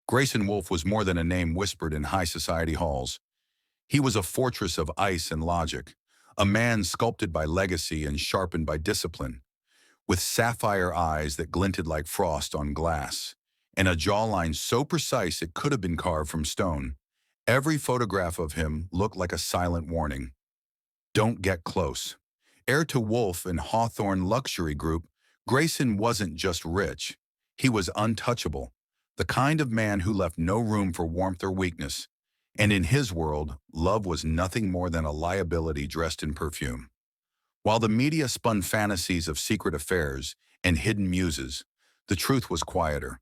Grayson Wolfe was more than a name whispered in high society halls. He was a fortress of ice and logic, a man sculpted by legacy and sharpened by discipline, with sapphire eyes that glinted like frost on glass, and a jawline so precise it could have been carved from stone. Every photograph of him looked like a silent warning. Don't get close. Heir to Wolfe and Hawthorne Luxury Group, Grayson wasn't just rich. He was untouchable, the kind of man who left no room for warmth or weakness. And in his world, love was nothing more than a liability dressed in perfume. While the media spun fantasies of secret affairs and hidden muses, the truth was quieter.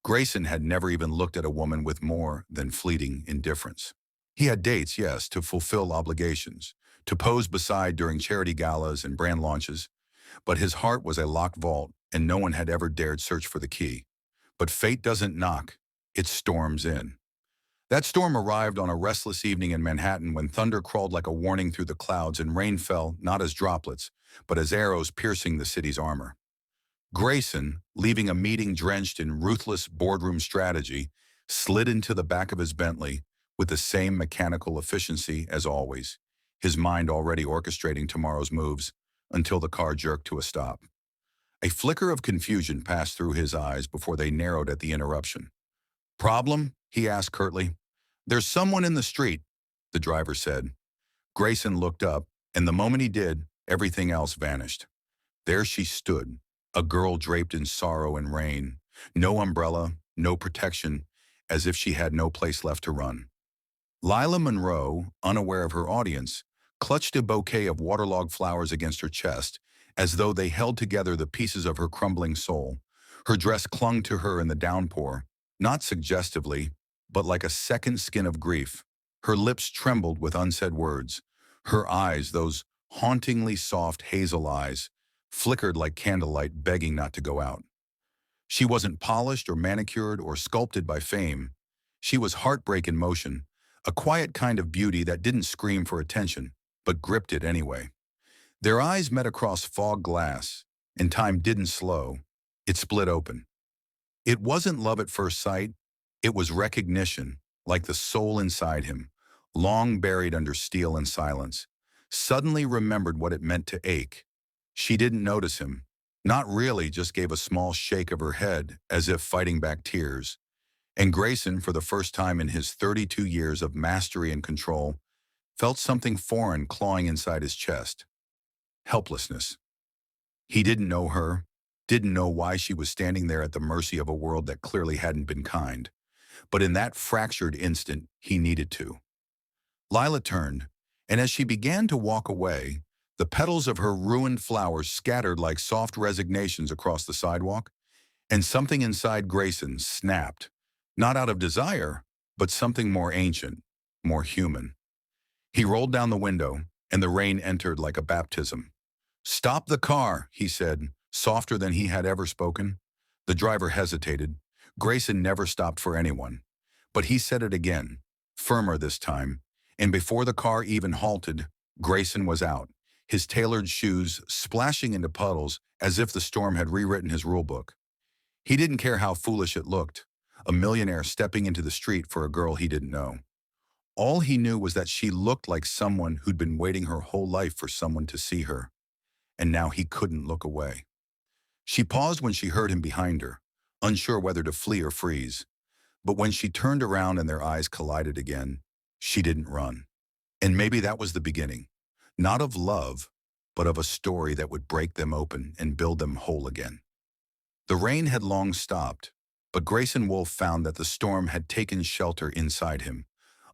Grayson had never even looked at a woman with more than fleeting indifference. He had dates, yes, to fulfill obligations, to pose beside during charity galas and brand launches, but his heart was a locked vault and no one had ever dared search for the key. But fate doesn't knock, it storms in. That storm arrived on a restless evening in Manhattan when thunder crawled like a warning through the clouds and rain fell not as droplets, but as arrows piercing the city's armor. Grayson, leaving a meeting drenched in ruthless boardroom strategy, slid into the back of his Bentley with the same mechanical efficiency as always, his mind already orchestrating tomorrow's moves until the car jerked to a stop. A flicker of confusion passed through his eyes before they narrowed at the interruption. "Problem?" he asked curtly. "There's someone in the street," the driver said. Grayson looked up, and the moment he did, everything else vanished. There she stood, a girl draped in sorrow and rain, no umbrella, no protection, as if she had no place left to run. Lila Monroe, unaware of her audience, clutched a bouquet of waterlogged flowers against her chest, as though they held together the pieces of her crumbling soul. Her dress clung to her in the downpour, not suggestively, but like a second skin of grief. Her lips trembled with unsaid words. Her eyes, those hauntingly soft hazel eyes, flickered like candlelight begging not to go out. She wasn't polished or manicured or sculpted by fame. She was heartbreak in motion, a quiet kind of beauty that didn't scream for attention, but gripped it anyway. Their eyes met across fog glass, and time didn't slow. It split open. It wasn't love at first sight. It was recognition, like the soul inside him, long buried under steel and silence, suddenly remembered what it meant to ache. She didn't notice him. Not really, just gave a small shake of her head, as if fighting back tears. And Grayson, for the first time in his 32 years of mastery and control, felt something foreign clawing inside his chest. Helplessness. He didn't know her, didn't know why she was standing there at the mercy of a world that clearly hadn't been kind. But in that fractured instant, he needed to. Lila turned, and as she began to walk away, the petals of her ruined flowers scattered like soft resignations across the sidewalk, and something inside Grayson snapped, not out of desire, but something more ancient, more human. He rolled down the window, and the rain entered like a baptism. "Stop the car," he said, softer than he had ever spoken. The driver hesitated. Grayson never stopped for anyone. But he said it again, firmer this time, and before the car even halted, Grayson was out, his tailored shoes splashing into puddles as if the storm had rewritten his rulebook. He didn't care how foolish it looked, a millionaire stepping into the street for a girl he didn't know. All he knew was that she looked like someone who'd been waiting her whole life for someone to see her, and now he couldn't look away. She paused when she heard him behind her, unsure whether to flee or freeze. But when she turned around and their eyes collided again, she didn't run. And maybe that was the beginning, not of love, but of a story that would break them open and build them whole again. The rain had long stopped, but Grayson Wolfe found that the storm had taken shelter inside him,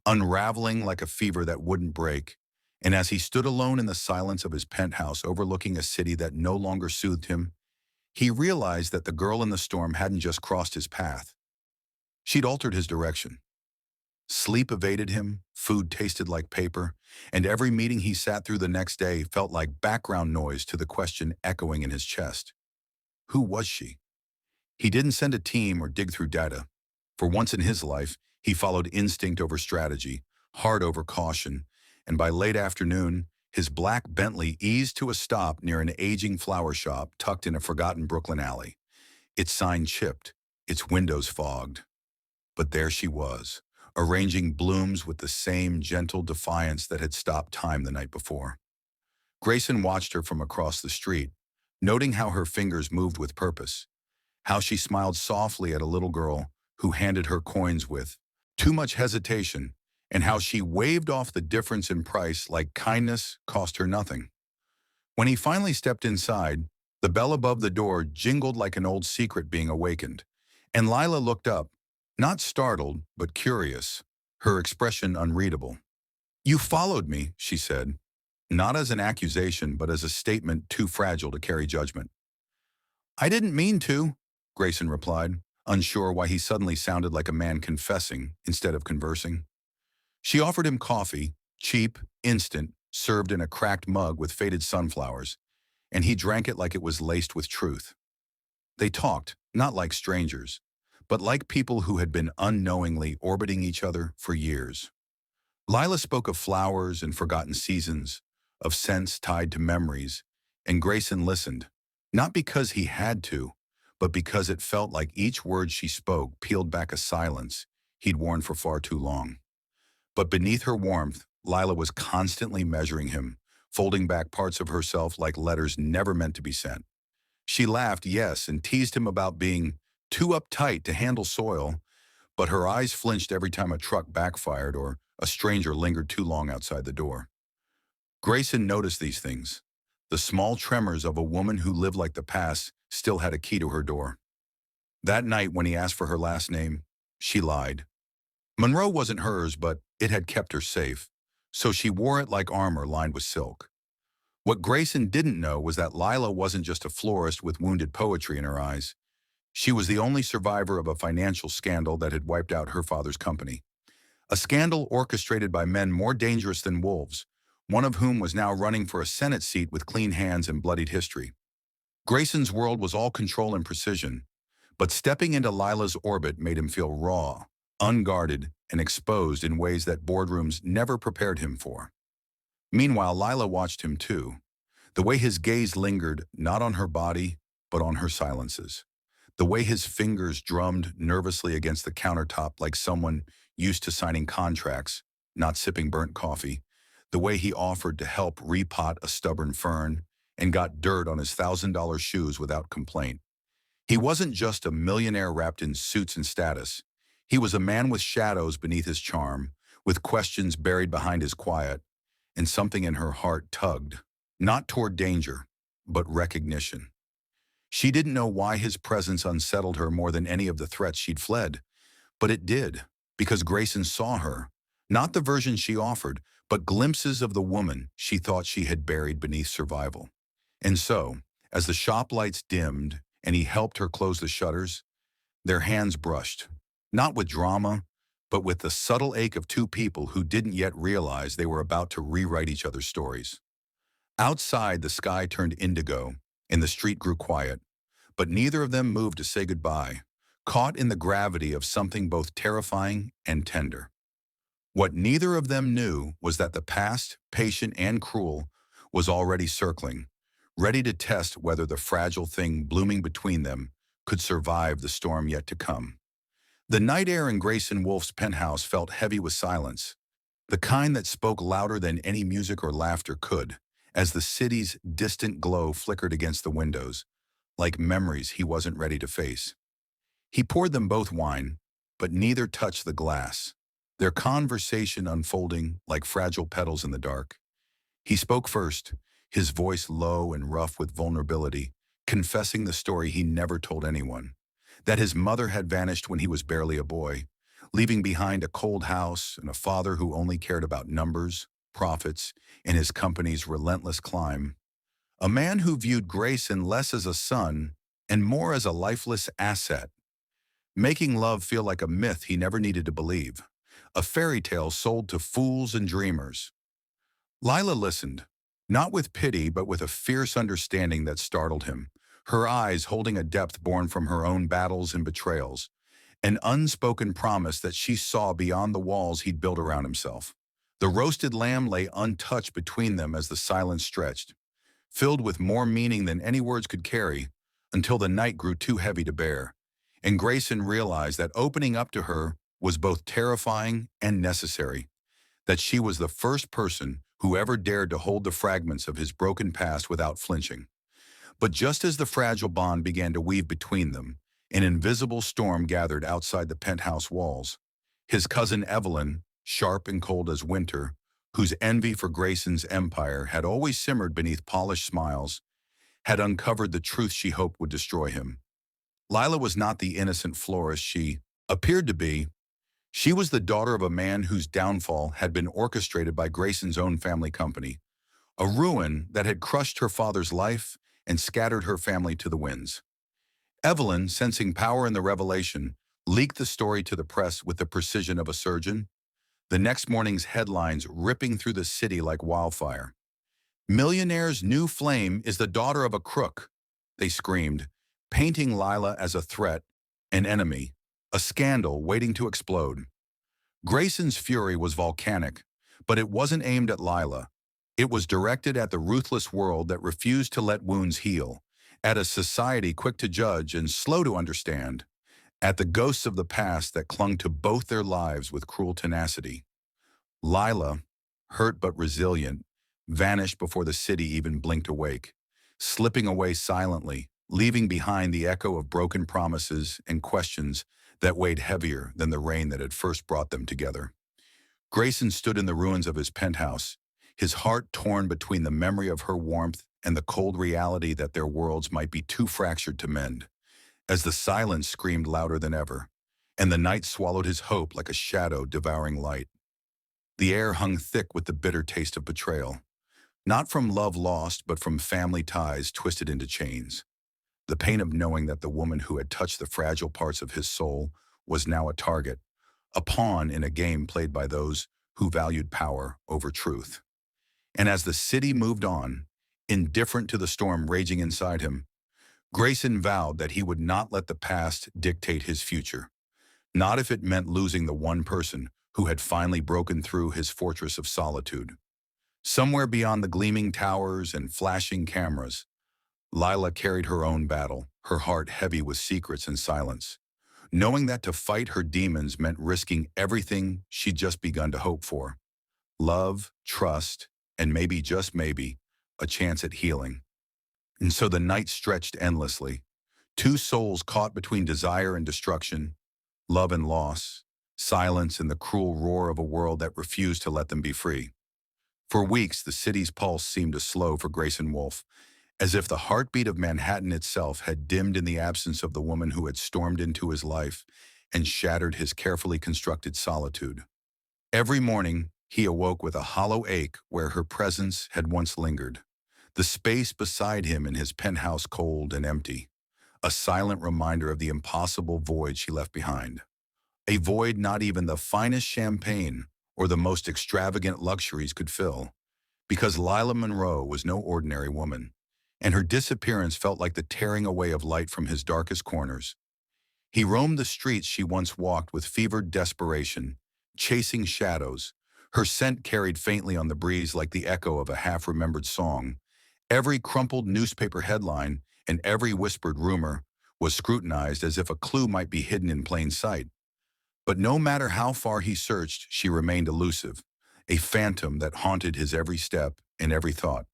unraveling like a fever that wouldn't break. And as he stood alone in the silence of his penthouse overlooking a city that no longer soothed him, he realized that the girl in the storm hadn't just crossed his path. She'd altered his direction. Sleep evaded him, food tasted like paper, and every meeting he sat through the next day felt like background noise to the question echoing in his chest. Who was she? He didn't send a team or dig through data. For once in his life, he followed instinct over strategy, heart over caution, and by late afternoon, his black Bentley eased to a stop near an aging flower shop tucked in a forgotten Brooklyn alley, its sign chipped, its windows fogged. But there she was, arranging blooms with the same gentle defiance that had stopped time the night before. Grayson watched her from across the street, noting how her fingers moved with purpose, how she smiled softly at a little girl who handed her coins with too much hesitation, and how she waved off the difference in price like kindness cost her nothing. When he finally stepped inside, the bell above the door jingled like an old secret being awakened, and Lila looked up, not startled, but curious, her expression unreadable. "You followed me," she said, not as an accusation, but as a statement too fragile to carry judgment. "I didn't mean to," Grayson replied, unsure why he suddenly sounded like a man confessing instead of conversing. She offered him coffee, cheap, instant, served in a cracked mug with faded sunflowers, and he drank it like it was laced with truth. They talked, not like strangers, but like people who had been unknowingly orbiting each other for years. Lila spoke of flowers and forgotten seasons, of scents tied to memories, and Grayson listened, not because he had to, but because it felt like each word she spoke peeled back a silence he'd worn for far too long. But beneath her warmth, Lila was constantly measuring him, folding back parts of herself like letters never meant to be sent. She laughed, yes, and teased him about being too uptight to handle soil, but her eyes flinched every time a truck backfired or a stranger lingered too long outside the door. Grayson noticed these things, the small tremors of a woman who lived like the past still had a key to her door. That night when he asked for her last name, she lied. Monroe wasn't hers, but it had kept her safe, so she wore it like armor lined with silk. What Grayson didn't know was that Lila wasn't just a florist with wounded poetry in her eyes. She was the only survivor of a financial scandal that had wiped out her father's company. A scandal orchestrated by men more dangerous than wolves, one of whom was now running for a Senate seat with clean hands and bloodied history. Grayson's world was all control and precision, but stepping into Lila's orbit made him feel raw, unguarded, and exposed in ways that boardrooms never prepared him for. Meanwhile, Lila watched him too, the way his gaze lingered not on her body, but on her silences. The way his fingers drummed nervously against the countertop like someone used to signing contracts, not sipping burnt coffee. The way he offered to help repot a stubborn fern and got dirt on his $1,000 shoes without complaint. He wasn't just a millionaire wrapped in suits and status. He was a man with shadows beneath his charm, with questions buried behind his quiet, and something in her heart tugged, not toward danger, but recognition. She didn't know why his presence unsettled her more than any of the threats she'd fled, but it did, because Grayson saw her, not the version she offered, but glimpses of the woman she thought she had buried beneath survival. And so, as the shop lights dimmed and he helped her close the shutters, their hands brushed, not with drama, but with the subtle ache of two people who didn't yet realize they were about to rewrite each other's stories. Outside, the sky turned indigo, and the street grew quiet, but neither of them moved to say goodbye, caught in the gravity of something both terrifying and tender. What neither of them knew was that the past, patient and cruel, was already circling, ready to test whether the fragile thing blooming between them could survive the storm yet to come. The night air in Grayson Wolfe's penthouse felt heavy with silence, the kind that spoke louder than any music or laughter could, as the city's distant glow flickered against the windows, like memories he wasn't ready to face. He poured them both wine, but neither touched the glass, their conversation unfolding like fragile petals in the dark. He spoke first, his voice low and rough with vulnerability, confessing the story he never told anyone, that his mother had vanished when he was barely a boy, leaving behind a cold house and a father who only cared about numbers, profits, and his company's relentless climb. A man who viewed Grayson less as a son and more as a lifeless asset, making love feel like a myth he never needed to believe, a fairy tale sold to fools and dreamers. Lila listened, not with pity but with a fierce understanding that startled him, her eyes holding a depth born from her own battles and betrayals, an unspoken promise that she saw beyond the walls he'd built around himself. The roasted lamb lay untouched between them as the silence stretched, filled with more meaning than any words could carry, until the night grew too heavy to bear, and Grayson realized that opening up to her was both terrifying and necessary, that she was the first person who ever dared to hold the fragments of his broken past without flinching. But just as the fragile bond began to weave between them, an invisible storm gathered outside the penthouse walls. His cousin Evelyn, sharp and cold as winter, whose envy for Grayson's empire had always simmered beneath polished smiles, had uncovered the truth she hoped would destroy him. Lila was not the innocent florist she appeared to be. She was the daughter of a man whose downfall had been orchestrated by Grayson's own family company, a ruin that had crushed her father's life and scattered her family to the winds. Evelyn, sensing power in the revelation, leaked the story to the press with the precision of a surgeon, the next morning's headlines ripping through the city like wildfire. "Millionaire's new flame is the daughter of a crook," they screamed, painting Lila as a threat, an enemy, a scandal waiting to explode. Grayson's fury was volcanic, but it wasn't aimed at Lila. It was directed at the ruthless world that refused to let wounds heal, at a society quick to judge and slow to understand, at the ghosts of the past that clung to both their lives with cruel tenacity. Lila, hurt but resilient, vanished before the city even blinked awake, slipping away silently, leaving behind the echo of broken promises and questions that weighed heavier than the rain that had first brought them together. Grayson stood in the ruins of his penthouse, his heart torn between the memory of her warmth and the cold reality that their worlds might be too fractured to mend, as the silence screamed louder than ever, and the night swallowed his hope like a shadow devouring light. The air hung thick with the bitter taste of betrayal, not from love lost, but from family ties twisted into chains. The pain of knowing that the woman who had touched the fragile parts of his soul was now a target, a pawn in a game played by those who valued power over truth. And as the city moved on, indifferent to the storm raging inside him, Grayson vowed that he would not let the past dictate his future, not if it meant losing the one person who had finally broken through his fortress of solitude. Somewhere beyond the gleaming towers and flashing cameras, Lila carried her own battle, her heart heavy with secrets and silence, knowing that to fight her demons meant risking everything she'd just begun to hope for: love, trust, and maybe, just maybe, a chance at healing. And so the night stretched endlessly, two souls caught between desire and destruction, love and loss, silence and the cruel roar of a world that refused to let them be free. For weeks, the city's pulse seemed to slow for Grayson Wolfe, as if the heartbeat of Manhattan itself had dimmed in the absence of the woman who had stormed into his life and shattered his carefully constructed solitude. Every morning, he awoke with a hollow ache where her presence had once lingered, the space beside him in his penthouse cold and empty, a silent reminder of the impossible void she left behind. A void not even the finest champagne or the most extravagant luxuries could fill, because Lila Monroe was no ordinary woman, and her disappearance felt like the tearing away of light from his darkest corners. He roamed the streets she once walked with fevered desperation, chasing shadows, her scent carried faintly on the breeze like the echo of a half-remembered song. Every crumpled newspaper headline and every whispered rumor was scrutinized as if a clue might be hidden in plain sight. But no matter how far he searched, she remained elusive, a phantom that haunted his every step and every thought.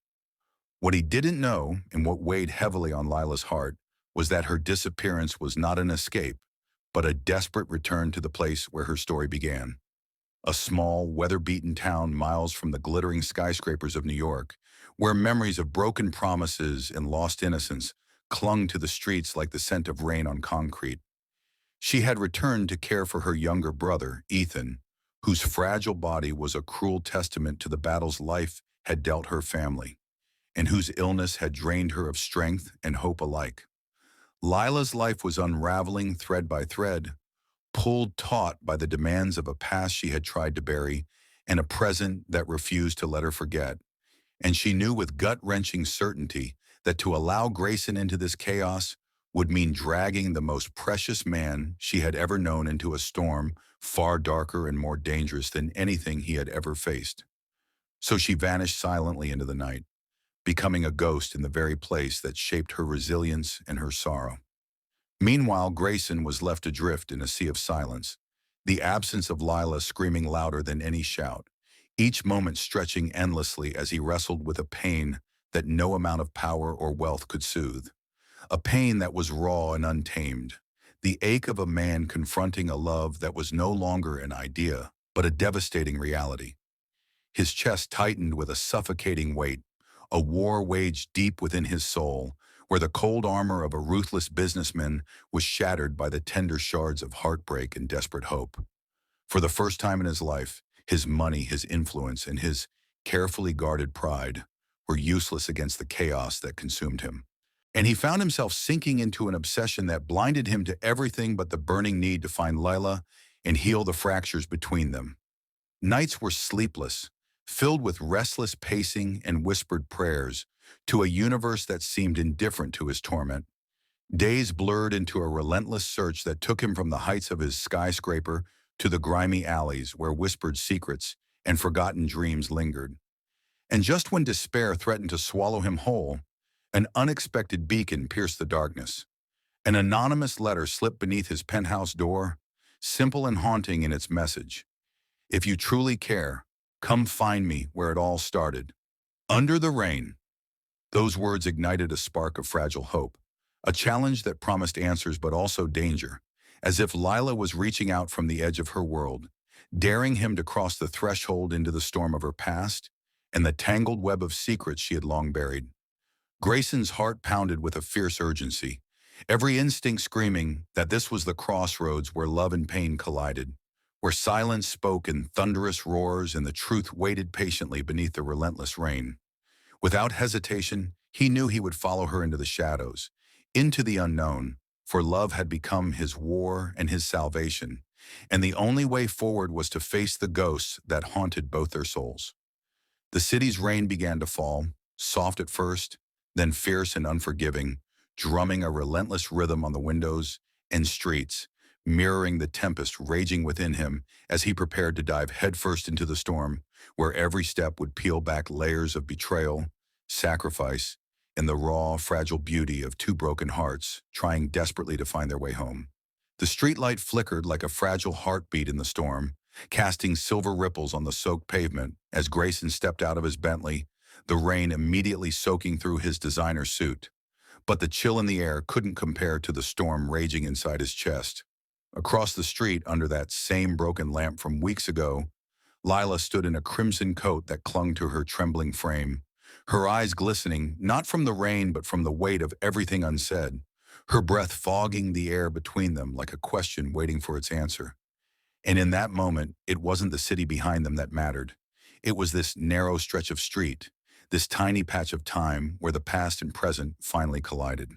What he didn't know, and what weighed heavily on Lila's heart, was that her disappearance was not an escape, but a desperate return to the place where her story began. A small, weather-beaten town miles from the glittering skyscrapers of New York, where memories of broken promises and lost innocence clung to the streets like the scent of rain on concrete. She had returned to care for her younger brother, Ethan, whose fragile body was a cruel testament to the battles life had dealt her family, and whose illness had drained her of strength and hope alike. Lila's life was unraveling thread by thread, pulled taut by the demands of a past she had tried to bury and a present that refused to let her forget. And she knew with gut-wrenching certainty that to allow Grayson into this chaos would mean dragging the most precious man she had ever known into a storm far darker and more dangerous than anything he had ever faced. So she vanished silently into the night, becoming a ghost in the very place that shaped her resilience and her sorrow. Meanwhile, Grayson was left adrift in a sea of silence, the absence of Lila screaming louder than any shout, each moment stretching endlessly as he wrestled with a pain that no amount of power or wealth could soothe. A pain that was raw and untamed, the ache of a man confronting a love that was no longer an idea, but a devastating reality. His chest tightened with a suffocating weight, a war waged deep within his soul, where the cold armor of a ruthless businessman was shattered by the tender shards of heartbreak and desperate hope. For the first time in his life, his money, his influence, and his carefully guarded pride were useless against the chaos that consumed him. And he found himself sinking into an obsession that blinded him to everything but the burning need to find Lila and heal the fractures between them. Nights were sleepless, filled with restless pacing and whispered prayers to a universe that seemed indifferent to his torment. Days blurred into a relentless search that took him from the heights of his skyscraper to the grimy alleys where whispered secrets and forgotten dreams lingered. And just when despair threatened to swallow him whole, an unexpected beacon pierced the darkness. An anonymous letter slipped beneath his penthouse door, simple and haunting in its message. If you truly care, come find me where it all started. Under the rain. Those words ignited a spark of fragile hope, a challenge that promised answers but also danger, as if Lila was reaching out from the edge of her world, daring him to cross the threshold into the storm of her past and the tangled web of secrets she had long buried. Grayson's heart pounded with a fierce urgency, every instinct screaming that this was the crossroads where love and pain collided, where silence spoke in thunderous roars and the truth waited patiently beneath the relentless rain. Without hesitation, he knew he would follow her into the shadows, into the unknown, for love had become his war and his salvation, and the only way forward was to face the ghosts that haunted both their souls. The city's rain began to fall, soft at first, then fierce and unforgiving, drumming a relentless rhythm on the windows and streets, mirroring the tempest raging within him as he prepared to dive headfirst into the storm, where every step would peel back layers of betrayal, sacrifice, and the raw, fragile beauty of two broken hearts trying desperately to find their way home. The streetlight flickered like a fragile heartbeat in the storm, casting silver ripples on the soaked pavement as Grayson stepped out of his Bentley, the rain immediately soaking through his designer suit. But the chill in the air couldn't compare to the storm raging inside his chest. Across the street, under that same broken lamp from weeks ago, Lila stood in a crimson coat that clung to her trembling frame, her eyes glistening not from the rain but from the weight of everything unsaid, her breath fogging the air between them like a question waiting for its answer. And in that moment, it wasn't the city behind them that mattered. It was this narrow stretch of street, this tiny patch of time where the past and present finally collided.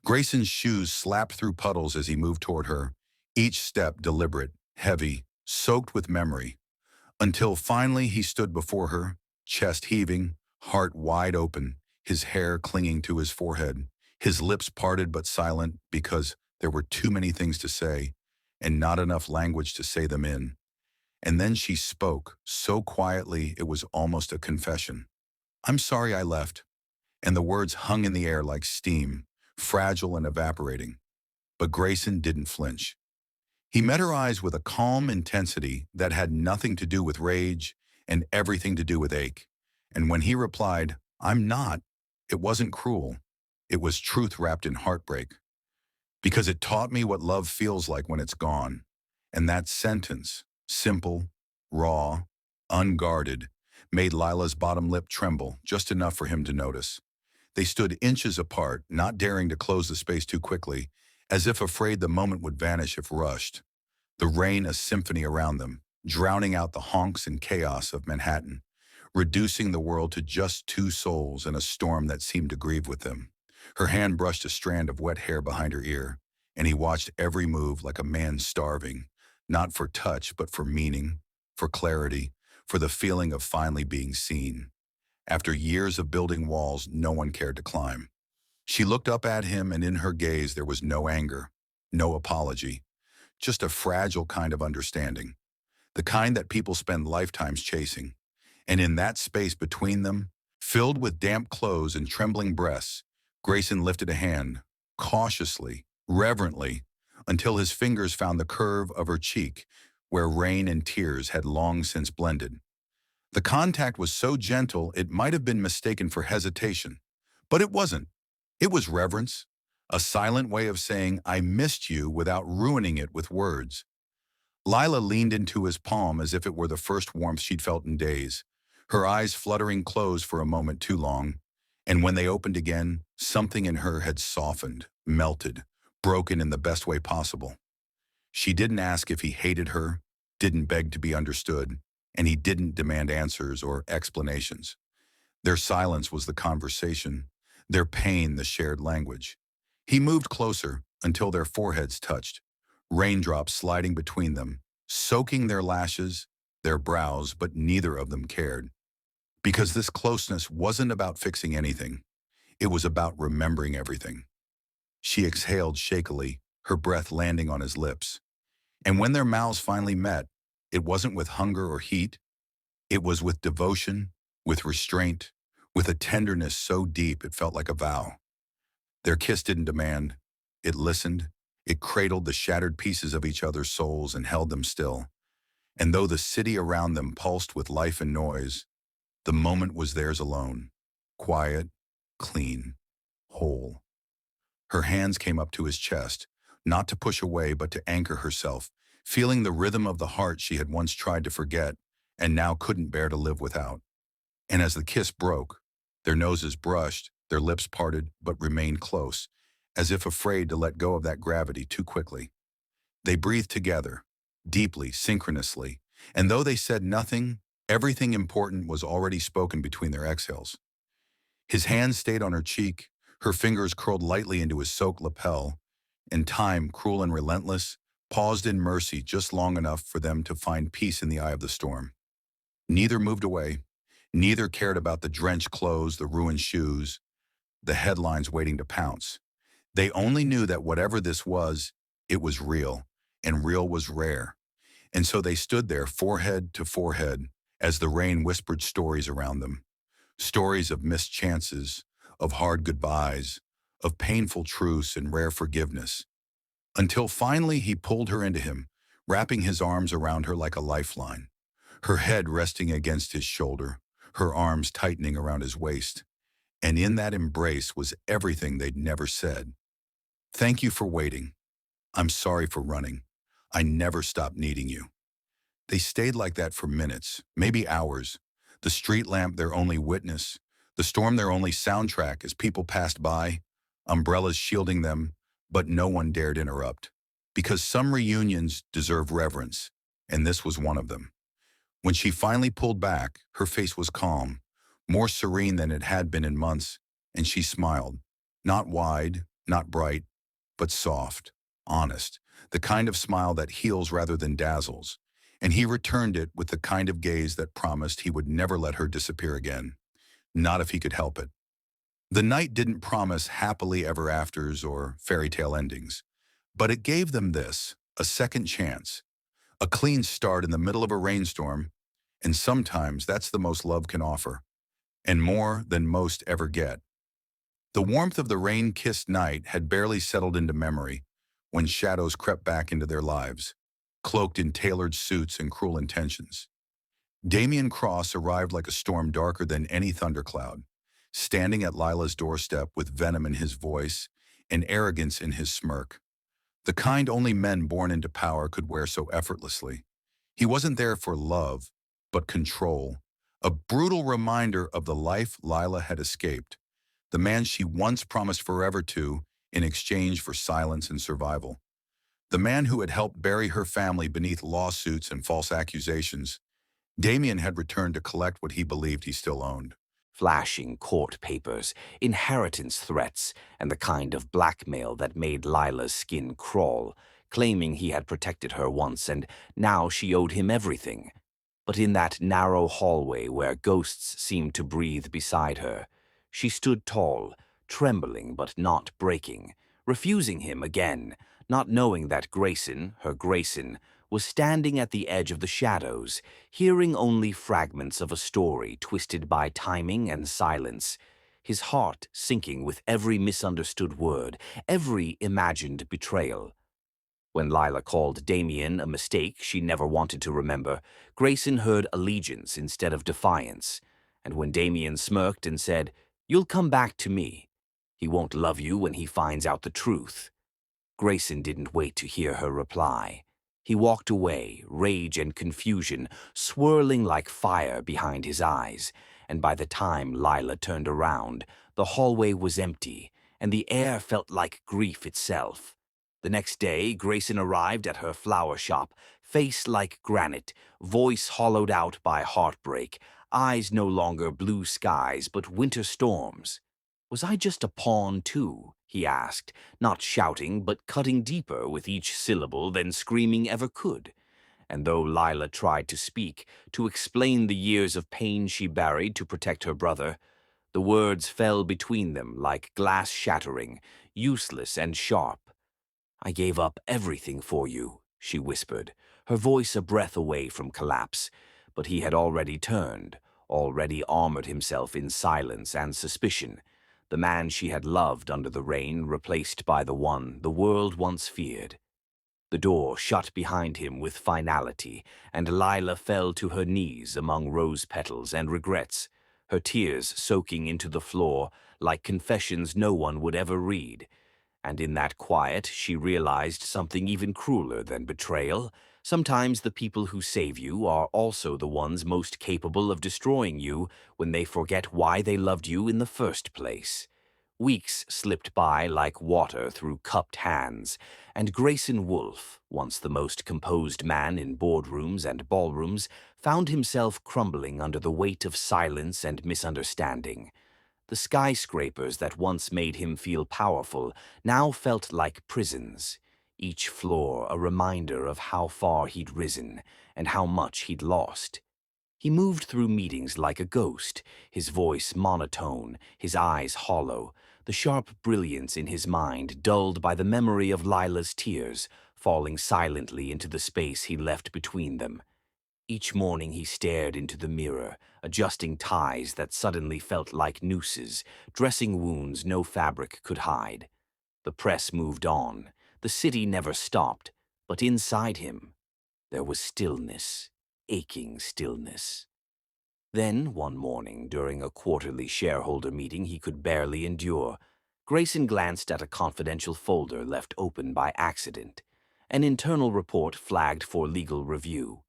Grayson's shoes slapped through puddles as he moved toward her, each step deliberate, heavy, soaked with memory, until finally he stood before her, chest heaving, heart wide open, his hair clinging to his forehead, his lips parted but silent because there were too many things to say and not enough language to say them in. And then she spoke, so quietly it was almost a confession. "I'm sorry I left." And the words hung in the air like steam, fragile and evaporating. But Grayson didn't flinch. He met her eyes with a calm intensity that had nothing to do with rage and everything to do with ache. And when he replied, "I'm not," it wasn't cruel. It was truth wrapped in heartbreak. Because it taught me what love feels like when it's gone. And that sentence, simple, raw, unguarded, made Lila's bottom lip tremble just enough for him to notice. They stood inches apart, not daring to close the space too quickly, as if afraid the moment would vanish if rushed. The rain a symphony around them, drowning out the honks and chaos of Manhattan, reducing the world to just two souls in a storm that seemed to grieve with them. Her hand brushed a strand of wet hair behind her ear, and he watched every move like a man starving, not for touch but for meaning, for clarity, for the feeling of finally being seen. After years of building walls no one cared to climb. She looked up at him, and in her gaze there was no anger, no apology, just a fragile kind of understanding, the kind that people spend lifetimes chasing. And in that space between them, filled with damp clothes and trembling breasts, Grayson lifted a hand, cautiously, reverently, until his fingers found the curve of her cheek, where rain and tears had long since blended. The contact was so gentle it might have been mistaken for hesitation. But it wasn't. It was reverence, a silent way of saying, I missed you without ruining it with words. Lila leaned into his palm as if it were the first warmth she'd felt in days, her eyes fluttering closed for a moment too long. And when they opened again, something in her had softened, melted, broken in the best way possible. She didn't ask if he hated her, didn't beg to be understood, and he didn't demand answers or explanations. Their silence was the conversation, their pain the shared language. He moved closer until their foreheads touched, raindrops sliding between them, soaking their lashes, their brows, but neither of them cared. Because this closeness wasn't about fixing anything, it was about remembering everything. She exhaled shakily, her breath landing on his lips. And when their mouths finally met, it wasn't with hunger or heat, it was with devotion, with restraint, with a tenderness so deep it felt like a vow. Their kiss didn't demand, it listened, it cradled the shattered pieces of each other's souls and held them still. And though the city around them pulsed with life and noise, the moment was theirs alone, quiet, clean, whole. Her hands came up to his chest, not to push away but to anchor herself, feeling the rhythm of the heart she had once tried to forget and now couldn't bear to live without. And as the kiss broke, their noses brushed, their lips parted but remained close, as if afraid to let go of that gravity too quickly. They breathed together, deeply, synchronously, and though they said nothing, everything important was already spoken between their exhales. His hand stayed on her cheek, her fingers curled lightly into his soaked lapel, and time, cruel and relentless, paused in mercy just long enough for them to find peace in the eye of the storm. Neither moved away, neither cared about the drenched clothes, the ruined shoes, the headlines waiting to pounce. They only knew that whatever this was, it was real, and real was rare. And so they stood there, forehead to forehead, as the rain whispered stories around them. Stories of missed chances, of hard goodbyes, of painful truce and rare forgiveness. Until finally he pulled her into him, wrapping his arms around her like a lifeline, her head resting against his shoulder, her arms tightening around his waist. And in that embrace was everything they'd never said. Thank you for waiting. I'm sorry for running. I never stopped needing you. They stayed like that for minutes, maybe hours, the street lamp their only witness, the storm their only soundtrack as people passed by, umbrellas shielding them, but no one dared interrupt. Because some reunions deserve reverence, and this was one of them. When she finally pulled back, her face was calm, more serene than it had been in months, and she smiled. Not wide, not bright, but soft, honest, the kind of smile that heals rather than dazzles. And he returned it with the kind of gaze that promised he would never let her disappear again, not if he could help it. The night didn't promise happily ever afters or fairy tale endings, but it gave them this, a second chance, a clean start in the middle of a rainstorm, and sometimes that's the most love can offer, and more than most ever get. The warmth of the rain-kissed night had barely settled into memory when shadows crept back into their lives, cloaked in tailored suits and cruel intentions. Damian Cross arrived like a storm darker than any thundercloud, standing at Lila's doorstep with venom in his voice and arrogance in his smirk. The kind only men born into power could wear so effortlessly. He wasn't there for love, but control, a brutal reminder of the life Lila had escaped, the man she once promised forever to in exchange for silence and survival. The man who had helped bury her family beneath lawsuits and false accusations. Damien had returned to collect what he believed he still owned. Flashing court papers, inheritance threats, and the kind of blackmail that made Lila's skin crawl, claiming he had protected her once and now she owed him everything. But in that narrow hallway where ghosts seemed to breathe beside her, she stood tall, trembling but not breaking, refusing him again, not knowing that Grayson, her Grayson, was standing at the edge of the shadows, hearing only fragments of a story twisted by timing and silence, his heart sinking with every misunderstood word, every imagined betrayal. When Lila called Damien a mistake she never wanted to remember, Grayson heard allegiance instead of defiance. And when Damien smirked and said, "You'll come back to me. He won't love you when he finds out the truth." Grayson didn't wait to hear her reply. He walked away, rage and confusion swirling like fire behind his eyes, and by the time Lila turned around, the hallway was empty, and the air felt like grief itself. The next day, Grayson arrived at her flower shop, face like granite, voice hollowed out by heartbreak, eyes no longer blue skies but winter storms. "Was I just a pawn, too?" he asked, not shouting but cutting deeper with each syllable than screaming ever could. And though Lila tried to speak, to explain the years of pain she buried to protect her brother, the words fell between them like glass shattering, useless and sharp. "I gave up everything for you," she whispered, her voice a breath away from collapse. But he had already turned, already armored himself in silence and suspicion. The man she had loved under the rain replaced by the one the world once feared. The door shut behind him with finality, and Lila fell to her knees among rose petals and regrets, her tears soaking into the floor like confessions no one would ever read. And in that quiet, she realized something even crueler than betrayal. Sometimes the people who save you are also the ones most capable of destroying you when they forget why they loved you in the first place. Weeks slipped by like water through cupped hands, and Grayson Wolfe, once the most composed man in boardrooms and ballrooms, found himself crumbling under the weight of silence and misunderstanding. The skyscrapers that once made him feel powerful now felt like prisons, each floor a reminder of how far he'd risen and how much he'd lost. He moved through meetings like a ghost, his voice monotone, his eyes hollow, the sharp brilliance in his mind dulled by the memory of Lila's tears falling silently into the space he left between them. Each morning he stared into the mirror, adjusting ties that suddenly felt like nooses, dressing wounds no fabric could hide. The press moved on. The city never stopped, but inside him, there was stillness, aching stillness. Then, one morning, during a quarterly shareholder meeting he could barely endure, Grayson glanced at a confidential folder left open by accident. An internal report flagged for legal review.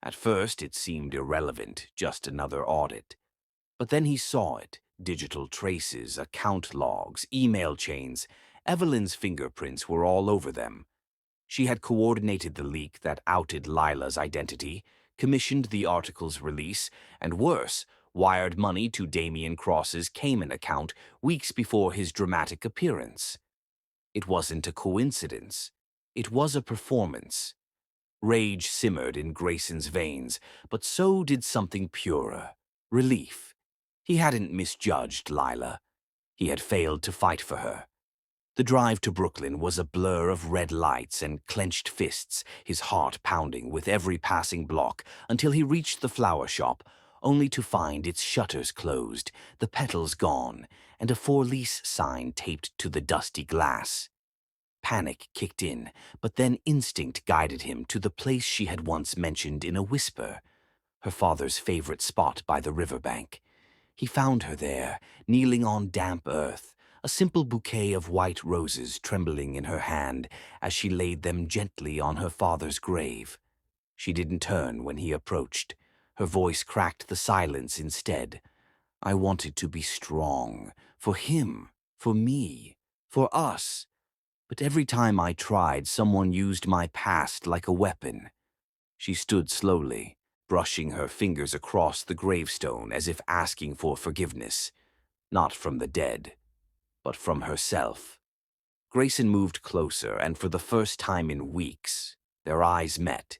At first it seemed irrelevant, just another audit. But then he saw it, digital traces, account logs, email chains. Evelyn's fingerprints were all over them. She had coordinated the leak that outed Lila's identity, commissioned the article's release, and worse, wired money to Damien Cross's Cayman account weeks before his dramatic appearance. It wasn't a coincidence. It was a performance. Rage simmered in Grayson's veins, but so did something purer, relief. He hadn't misjudged Lila. He had failed to fight for her. The drive to Brooklyn was a blur of red lights and clenched fists, his heart pounding with every passing block until he reached the flower shop, only to find its shutters closed, the petals gone, and a for-lease sign taped to the dusty glass. Panic kicked in, but then instinct guided him to the place she had once mentioned in a whisper, her father's favorite spot by the riverbank. He found her there, kneeling on damp earth, a simple bouquet of white roses trembling in her hand as she laid them gently on her father's grave. She didn't turn when he approached. Her voice cracked the silence instead. "I wanted to be strong, for him, for me, for us. But every time I tried, someone used my past like a weapon." She stood slowly, brushing her fingers across the gravestone as if asking for forgiveness. Not from the dead, but from herself. Grayson moved closer, and for the first time in weeks, their eyes met.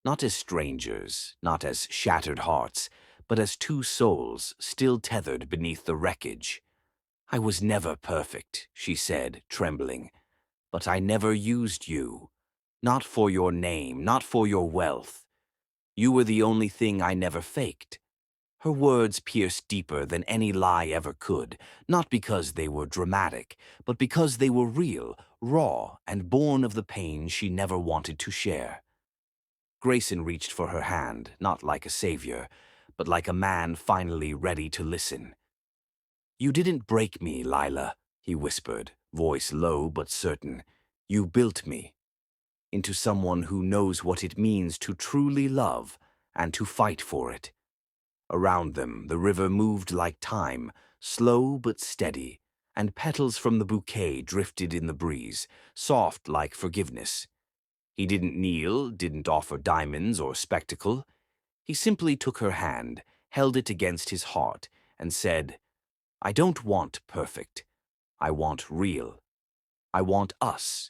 Not as strangers, not as shattered hearts, but as two souls still tethered beneath the wreckage. "I was never perfect," she said, trembling. "But I never used you. Not for your name, not for your wealth. You were the only thing I never faked." Her words pierced deeper than any lie ever could, not because they were dramatic, but because they were real, raw, and born of the pain she never wanted to share. Grayson reached for her hand, not like a savior, but like a man finally ready to listen. "You didn't break me, Lila," he whispered, voice low but certain. "You built me into someone who knows what it means to truly love and to fight for it." Around them, the river moved like time, slow but steady, and petals from the bouquet drifted in the breeze, soft like forgiveness. He didn't kneel, didn't offer diamonds or spectacle. He simply took her hand, held it against his heart, and said, "I don't want perfect. I want real. I want us."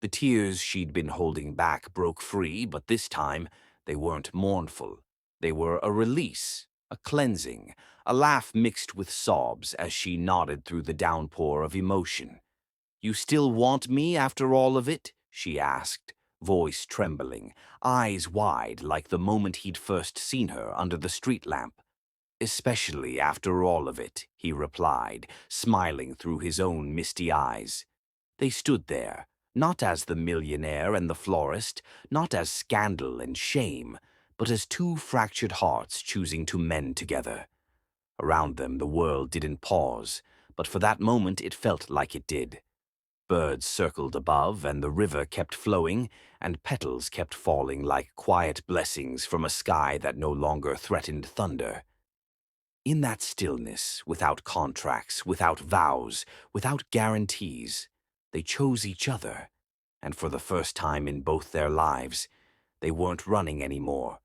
The tears she'd been holding back broke free, but this time they weren't mournful. They were a release, a cleansing, a laugh mixed with sobs as she nodded through the downpour of emotion. "You still want me after all of it?" she asked, voice trembling, eyes wide like the moment he'd first seen her under the street lamp. "Especially after all of it," he replied, smiling through his own misty eyes. They stood there, not as the millionaire and the florist, not as scandal and shame, but as two fractured hearts choosing to mend together. Around them the world didn't pause, but for that moment it felt like it did. Birds circled above, and the river kept flowing, and petals kept falling like quiet blessings from a sky that no longer threatened thunder. In that stillness, without contracts, without vows, without guarantees, they chose each other, and for the first time in both their lives, they weren't running anymore.